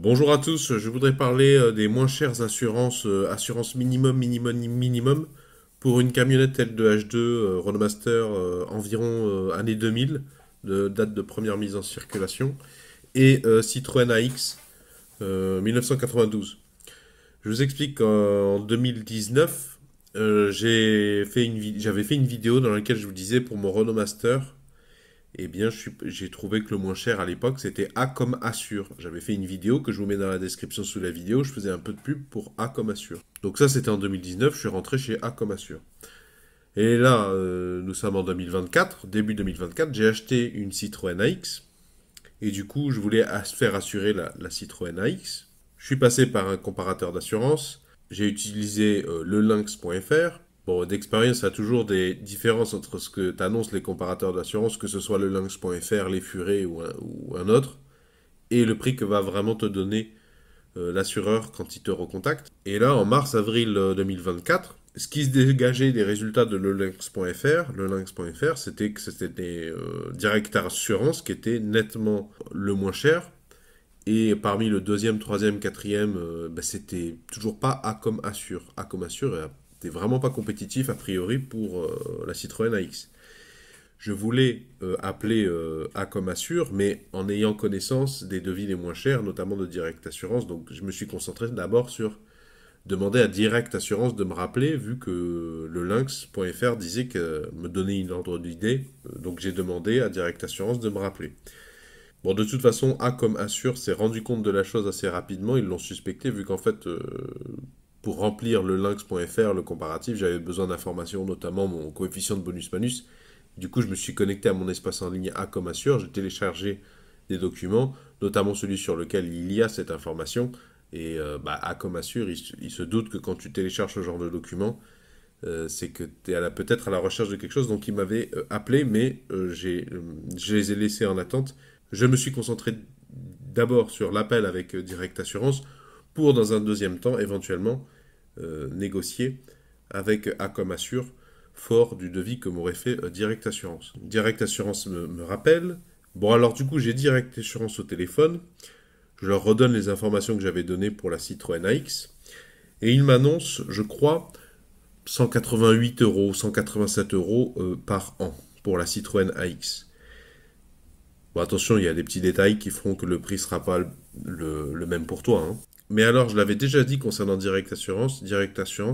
Bonjour à tous, je voudrais parler des moins chères assurances, assurance minimum, minimum, minimum, pour une camionnette L2H2 Renault Master environ année 2000, date de première mise en circulation, et Citroën AX 1992. Je vous explique qu'en 2019, j'avais fait une vidéo dans laquelle je vous disais pour mon Renault Master, eh bien, j'ai trouvé que le moins cher à l'époque, c'était A comme Assure. J'avais fait une vidéo que je vous mets dans la description sous la vidéo. Je faisais un peu de pub pour A comme Assure. Donc ça, c'était en 2019. Je suis rentré chez A comme Assure. Et là, nous sommes en 2024, début 2024. J'ai acheté une Citroën AX. Et du coup, je voulais faire assurer la Citroën AX. Je suis passé par un comparateur d'assurance. J'ai utilisé le lynx.fr. Bon, d'expérience, il y a toujours des différences entre ce que t'annoncent les comparateurs d'assurance, que ce soit le lynx.fr, les Furets ou un autre, et le prix que va vraiment te donner l'assureur quand il te recontacte. Et là, en mars-avril 2024, ce qui se dégageait des résultats de le lynx.fr, c'était que c'était des direct assurance qui était nettement le moins cher. Et parmi le deuxième, troisième, quatrième, c'était toujours pas A comme Assure. A comme Assure n'était vraiment pas compétitif a priori pour la Citroën AX. Je voulais appeler A comme Assure, mais en ayant connaissance des devis les moins chers, notamment de Direct Assurance, donc je me suis concentré d'abord sur demander à Direct Assurance de me rappeler, vu que le lynx.fr disait que me donnait une ordre d'idée, donc j'ai demandé à Direct Assurance de me rappeler. Bon, de toute façon, A comme Assure s'est rendu compte de la chose assez rapidement. Ils l'ont suspecté, vu qu'en fait, pour remplir le lynx.fr, le comparatif, j'avais besoin d'informations, notamment mon coefficient de bonus-malus. Du coup, je me suis connecté à mon espace en ligne A comme Assure. J'ai téléchargé des documents, notamment celui sur lequel il y a cette information. Et A comme Assure, il se doute que quand tu télécharges ce genre de documents, c'est que tu es peut-être à la recherche de quelque chose. Donc, il m'avait appelé, mais je les ai laissés en attente. Je me suis concentré d'abord sur l'appel avec Direct Assurance pour, dans un deuxième temps, éventuellement négocier avec Acom Assure, fort du devis que m'aurait fait Direct Assurance. Direct Assurance me rappelle. Bon, alors du coup, j'ai Direct Assurance au téléphone. Je leur redonne les informations que j'avais données pour la Citroën AX. Et ils m'annoncent, je crois, 188 euros, 187 euros par an pour la Citroën AX. Bon, attention, il y a des petits détails qui feront que le prix sera pas le même pour toi, hein. Mais alors, je l'avais déjà dit concernant Direct Assurance,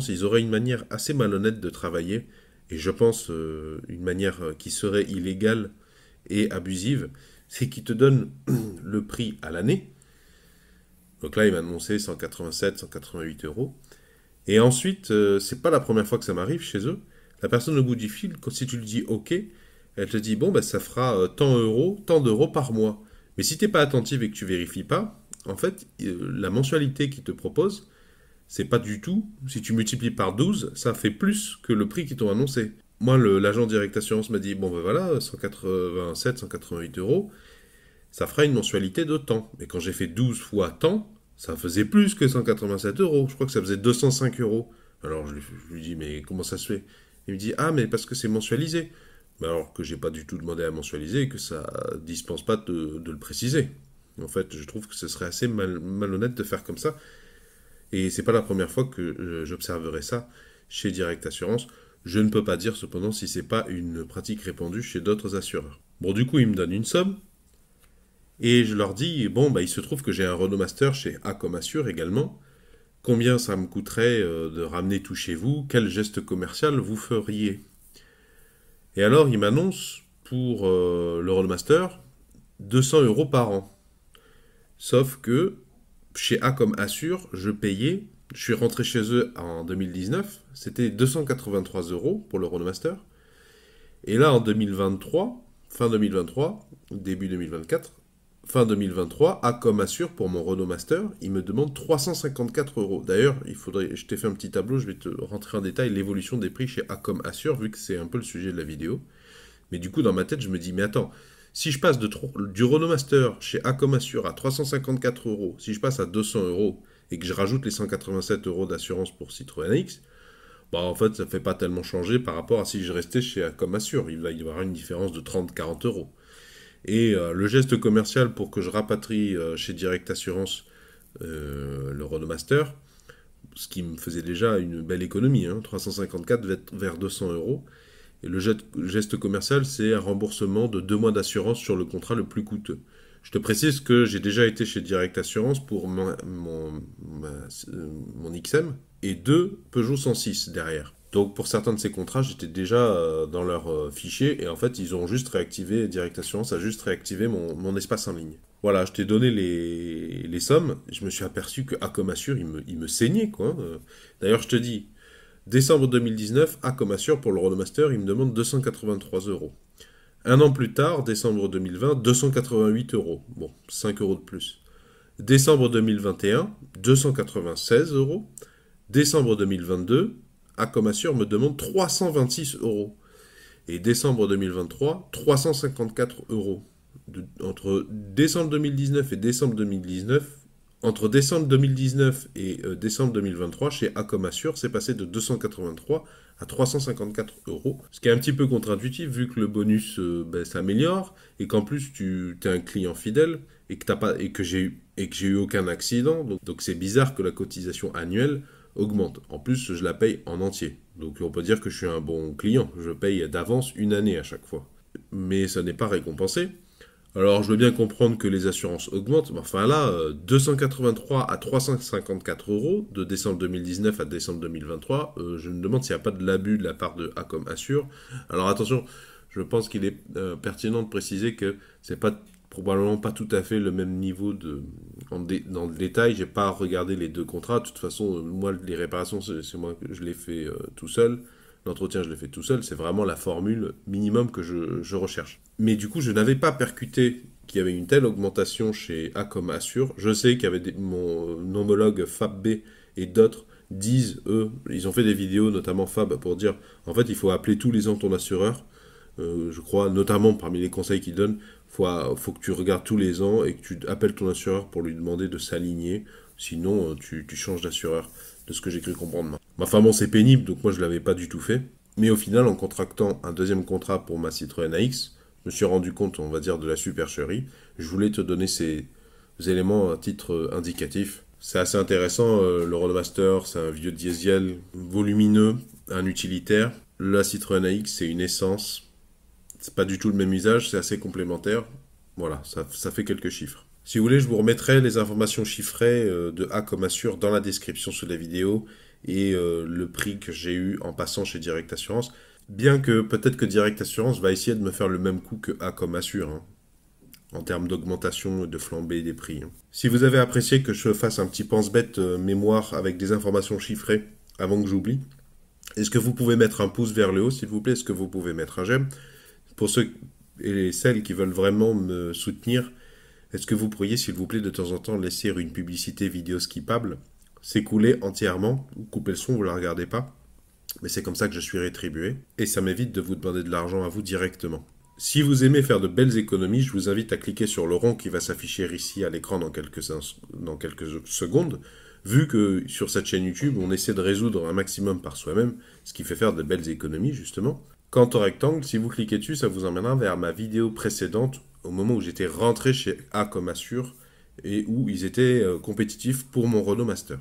ils auraient une manière assez malhonnête de travailler, et je pense une manière qui serait illégale et abusive, c'est qu'ils te donnent le prix à l'année. Donc là, il m'a annoncé 187, 188 euros. Et ensuite, c'est pas la première fois que ça m'arrive chez eux. La personne au bout du fil, si tu lui dis OK, elle te dit bon, bah, ça fera tant d'euros par mois. Mais si t'es pas attentif et que tu vérifies pas, en fait, la mensualité qu'ils te proposent, c'est pas du tout. Si tu multiplies par 12, ça fait plus que le prix qu'ils t'ont annoncé. Moi, l'agent Direct Assurance m'a dit bon, ben voilà, 187, 188 euros, ça fera une mensualité de temps. Mais quand j'ai fait 12 fois temps, ça faisait plus que 187 euros. Je crois que ça faisait 205 euros. Alors je lui dis, mais comment ça se fait? Il me dit, ah, mais parce que c'est mensualisé. Mais alors que j'ai pas du tout demandé à mensualiser et que ça dispense pas de le préciser. En fait, je trouve que ce serait assez malhonnête de faire comme ça. Et c'est pas la première fois que j'observerai ça chez Direct Assurance. Je ne peux pas dire cependant si c'est pas une pratique répandue chez d'autres assureurs. Bon, du coup, ils me donnent une somme. Et je leur dis, bon, bah, il se trouve que j'ai un Renault Master chez A comme Assure également. Combien ça me coûterait de ramener tout chez vous? Quel geste commercial vous feriez? Et alors, ils m'annoncent pour le Renault Master 200 euros par an. Sauf que chez A comme Assure, je suis rentré chez eux en 2019, c'était 283 euros pour le Renault Master. Et là, en 2023, fin 2023, début 2024, fin 2023, A comme Assure pour mon Renault Master, il me demande 354 euros. D'ailleurs, je t'ai fait un petit tableau, je vais te rentrer en détail l'évolution des prix chez A comme Assure, vu que c'est un peu le sujet de la vidéo. Mais du coup, dans ma tête, je me dis, mais attends, si je passe du Renault Master chez A comme Assure à 354 euros, si je passe à 200 euros et que je rajoute les 187 euros d'assurance pour Citroën X, bah en fait, ça ne fait pas tellement changer par rapport à si je restais chez Acom Assure. Il va y avoir une différence de 30-40 euros. Et le geste commercial pour que je rapatrie chez Direct Assurance le Renault Master, ce qui me faisait déjà une belle économie, hein, 354 vers 200 euros. Et le geste commercial, c'est un remboursement de 2 mois d'assurance sur le contrat le plus coûteux. Je te précise que j'ai déjà été chez Direct Assurance pour mon XM et 2 Peugeot 106 derrière. Donc pour certains de ces contrats, j'étais déjà dans leur fichier et en fait ils ont juste réactivé, Direct Assurance a juste réactivé mon espace en ligne. Voilà, je t'ai donné les sommes, je me suis aperçu que Acomassure, il me saignait quoi. D'ailleurs je te dis, décembre 2019, Acomassure pour le Renault Master, il me demande 283 euros. Un an plus tard, décembre 2020, 288 euros. Bon, 5 euros de plus. Décembre 2021, 296 euros. Décembre 2022, Acomassure me demande 326 euros. Et décembre 2023, 354 euros. Entre décembre 2019 et décembre 2019, entre décembre 2019 et décembre 2023, chez Acomassure, c'est passé de 283 à 354 euros. Ce qui est un petit peu contre-intuitif vu que le bonus s'améliore et qu'en plus tu es un client fidèle et que j'ai eu aucun accident. Donc c'est bizarre que la cotisation annuelle augmente. En plus, je la paye en entier. Donc on peut dire que je suis un bon client. Je paye d'avance une année à chaque fois. Mais ça n'est pas récompensé. Alors, je veux bien comprendre que les assurances augmentent, mais enfin là, 283 à 354 euros de décembre 2019 à décembre 2023, je me demande s'il n'y a pas de l'abus de la part de Acom Assure. Alors attention, je pense qu'il est pertinent de préciser que c'est pas probablement pas tout à fait le même niveau dans le détail. J'ai pas regardé les deux contrats. De toute façon, moi, les réparations, c'est moi que je les fais tout seul. L'entretien, je le fais tout seul, c'est vraiment la formule minimum que je recherche. Mais du coup, je n'avais pas percuté qu'il y avait une telle augmentation chez Acom Assure. Je sais qu'il y avait mon homologue FabB et d'autres disent, eux, ils ont fait des vidéos, notamment Fab, pour dire, en fait, il faut appeler tous les ans ton assureur. Je crois, notamment parmi les conseils qu'il donne, faut que tu regardes tous les ans et que tu appelles ton assureur pour lui demander de s'aligner. Sinon, tu changes d'assureur, de ce que j'ai cru comprendre. Enfin bon, c'est pénible, donc moi je ne l'avais pas du tout fait. Mais au final, en contractant un deuxième contrat pour ma Citroën AX, je me suis rendu compte, on va dire, de la supercherie. Je voulais te donner ces éléments à titre indicatif. C'est assez intéressant, le Renault Master, c'est un vieux diesel volumineux, un utilitaire. La Citroën AX, c'est une essence. C'est pas du tout le même usage, c'est assez complémentaire. Voilà, ça fait quelques chiffres. Si vous voulez, je vous remettrai les informations chiffrées de A comme Assure dans la description sous la vidéo et le prix que j'ai eu en passant chez Direct Assurance. Bien que peut-être que Direct Assurance va essayer de me faire le même coup que A comme Assure, hein, en termes d'augmentation et de flambée des prix. Hein. Si vous avez apprécié que je fasse un petit pense-bête mémoire avec des informations chiffrées avant que j'oublie, est-ce que vous pouvez mettre un pouce vers le haut, s'il vous plaît? Est-ce que vous pouvez mettre un j'aime? Pour ceux et celles qui veulent vraiment me soutenir, est-ce que vous pourriez, s'il vous plaît, de temps en temps laisser une publicité vidéo skippable, s'écouler entièrement, ou couper le son, vous ne la regardez pas, mais c'est comme ça que je suis rétribué, et ça m'évite de vous demander de l'argent à vous directement. Si vous aimez faire de belles économies, je vous invite à cliquer sur le rond qui va s'afficher ici à l'écran dans quelques secondes, vu que sur cette chaîne YouTube, on essaie de résoudre un maximum par soi-même, ce qui fait faire de belles économies, justement. Quant au rectangle, si vous cliquez dessus, ça vous emmènera vers ma vidéo précédente, au moment où j'étais rentré chez A comme Assure, et où ils étaient compétitifs pour mon Renault Master.